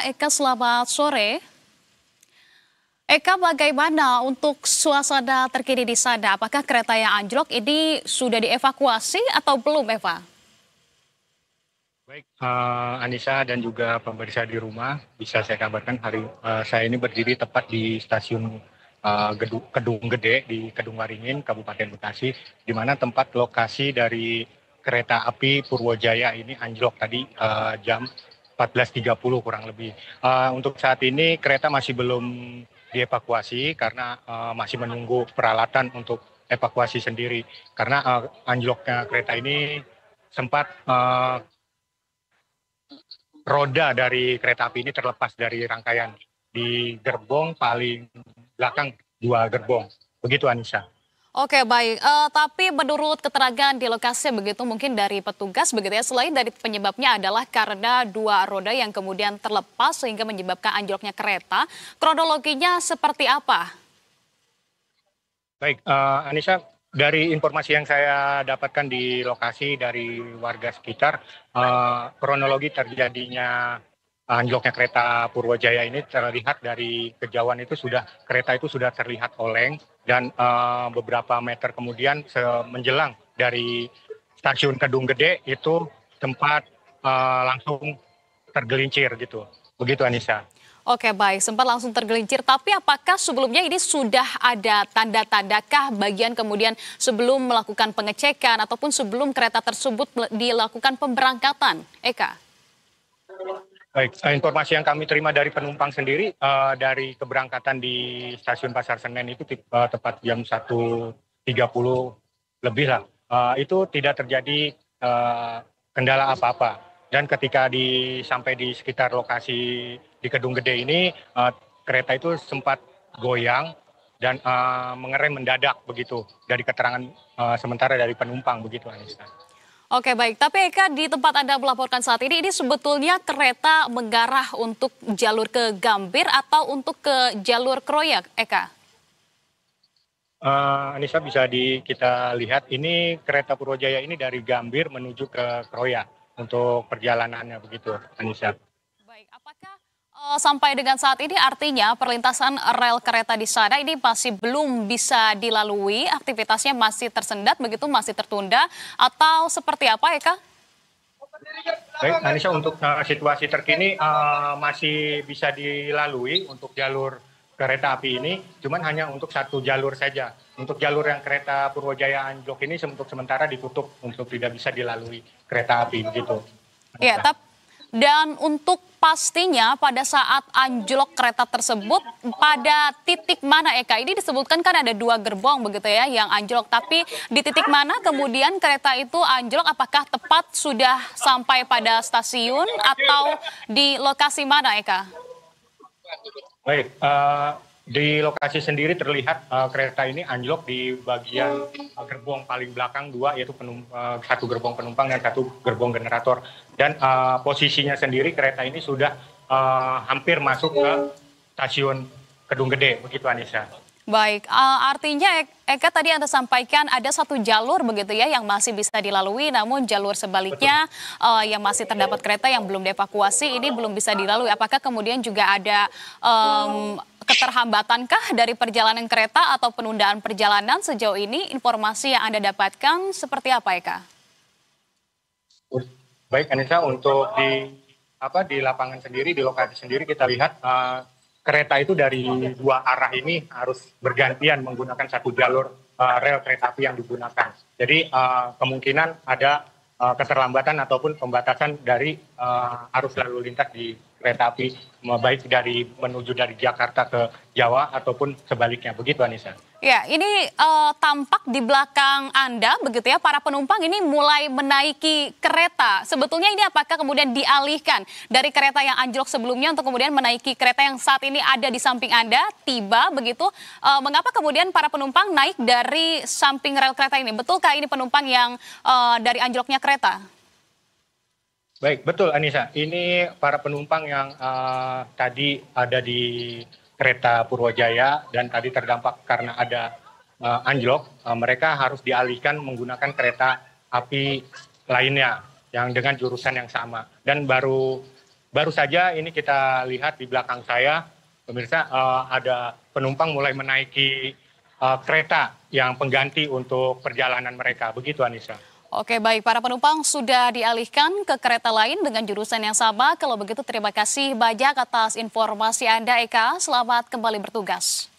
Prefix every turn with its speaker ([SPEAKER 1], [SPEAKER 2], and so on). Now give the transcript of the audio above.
[SPEAKER 1] Eka, selamat sore. Eka, bagaimana untuk suasana terkini di sana? Apakah kereta yang anjlok ini sudah dievakuasi atau belum, Eva?
[SPEAKER 2] Baik, Anissa dan juga pemirsa di rumah, bisa saya kabarkan saya ini berdiri tepat di stasiun Kedung Gede di Kedung Waringin, Kabupaten Bekasi, di mana tempat lokasi dari kereta api Purwojaya ini anjlok tadi jam 14.30 kurang lebih. Untuk saat ini kereta masih belum dievakuasi karena masih menunggu peralatan untuk evakuasi sendiri. Karena anjloknya kereta ini sempat roda dari kereta api ini terlepas dari rangkaian di gerbong paling belakang dua gerbong. Begitu, Anissa.
[SPEAKER 1] Oke, baik. Tapi menurut keterangan di lokasi begitu mungkin dari petugas begitu ya, selain dari penyebabnya adalah karena dua roda yang kemudian terlepas sehingga menyebabkan anjloknya kereta, kronologinya seperti apa?
[SPEAKER 2] Baik, Anissa, dari informasi yang saya dapatkan di lokasi dari warga sekitar, kronologi terjadinya anjloknya kereta Purwojaya ini terlihat dari kejauhan itu kereta itu sudah terlihat oleng dan beberapa meter kemudian menjelang dari stasiun Kedung Gede itu tempat langsung tergelincir gitu. Begitu, Anissa.
[SPEAKER 1] Oke, baik. Sempat langsung tergelincir. Tapi apakah sebelumnya ini sudah ada tanda-tandakah bagian kemudian sebelum melakukan pengecekan ataupun sebelum kereta tersebut dilakukan pemberangkatan? Eka.
[SPEAKER 2] Baik, informasi yang kami terima dari penumpang sendiri dari keberangkatan di stasiun Pasar Senen itu tepat jam 1.30 lebih lah. Itu tidak terjadi kendala apa-apa. Dan ketika sampai di sekitar lokasi di Kedung Gede ini, kereta itu sempat goyang dan mengerem mendadak begitu dari keterangan sementara dari penumpang begitu, Anissa.
[SPEAKER 1] Oke, baik. Tapi Eka, di tempat Anda melaporkan saat ini sebetulnya kereta mengarah untuk jalur ke Gambir atau untuk ke jalur Kroya, Eka?
[SPEAKER 2] Anissa, bisa kita lihat ini kereta Purwojaya ini dari Gambir menuju ke Kroya untuk perjalanannya begitu, Anissa.
[SPEAKER 1] Baik, apakah sampai dengan saat ini artinya perlintasan rel kereta di sana ini masih belum bisa dilalui, aktivitasnya masih tersendat begitu, masih tertunda atau seperti apa, Eka?
[SPEAKER 2] Baik, Anissa, untuk situasi terkini masih bisa dilalui untuk jalur kereta api ini, cuman hanya untuk satu jalur saja. Untuk jalur yang kereta Purwojaya anjlok ini untuk sementara ditutup untuk tidak bisa dilalui kereta api begitu.
[SPEAKER 1] Ya, dan untuk pastinya pada saat anjlok kereta tersebut pada titik mana, Eka? Ini disebutkan kan ada dua gerbong begitu ya yang anjlok, tapi di titik mana kemudian kereta itu anjlok? Apakah tepat sudah sampai pada stasiun atau di lokasi mana, Eka?
[SPEAKER 2] Baik, di lokasi sendiri terlihat kereta ini anjlok di bagian gerbong paling belakang dua, yaitu satu gerbong penumpang dan satu gerbong generator. Dan posisinya sendiri kereta ini sudah hampir masuk ke stasiun Kedung Gede, begitu, Anissa.
[SPEAKER 1] Baik, artinya Eka tadi Anda sampaikan ada satu jalur begitu ya yang masih bisa dilalui, namun jalur sebaliknya yang masih terdapat kereta yang belum dievakuasi ini belum bisa dilalui. Apakah kemudian juga ada keterhambatankah dari perjalanan kereta atau penundaan perjalanan sejauh ini? Informasi yang Anda dapatkan seperti apa, Eka?
[SPEAKER 2] Baik, Anissa, untuk di lapangan sendiri, di lokasi sendiri kita lihat kereta itu dari dua arah ini harus bergantian menggunakan satu jalur rel kereta api yang digunakan. Jadi kemungkinan ada keterlambatan ataupun pembatasan dari arus lalu lintas di kereta api, baik menuju dari Jakarta ke Jawa ataupun sebaliknya. Begitu, Anissa.
[SPEAKER 1] Ya, ini tampak di belakang Anda begitu ya, para penumpang ini mulai menaiki kereta. Sebetulnya ini apakah kemudian dialihkan dari kereta yang anjlok sebelumnya untuk kemudian menaiki kereta yang saat ini ada di samping Anda, tiba begitu. Mengapa kemudian para penumpang naik dari samping rel kereta ini? Betulkah ini penumpang yang dari anjloknya kereta?
[SPEAKER 2] Baik, betul, Anissa. Ini para penumpang yang tadi ada di kereta Purwojaya dan tadi terdampak karena ada anjlok, mereka harus dialihkan menggunakan kereta api lainnya yang dengan jurusan yang sama. Dan baru baru saja ini kita lihat di belakang saya, pemirsa, ada penumpang mulai menaiki kereta yang pengganti untuk perjalanan mereka. Begitu, Anissa.
[SPEAKER 1] Oke, baik. Para penumpang sudah dialihkan ke kereta lain dengan jurusan yang sama. Kalau begitu, terima kasih banyak atas informasi Anda, Eka. Selamat kembali bertugas.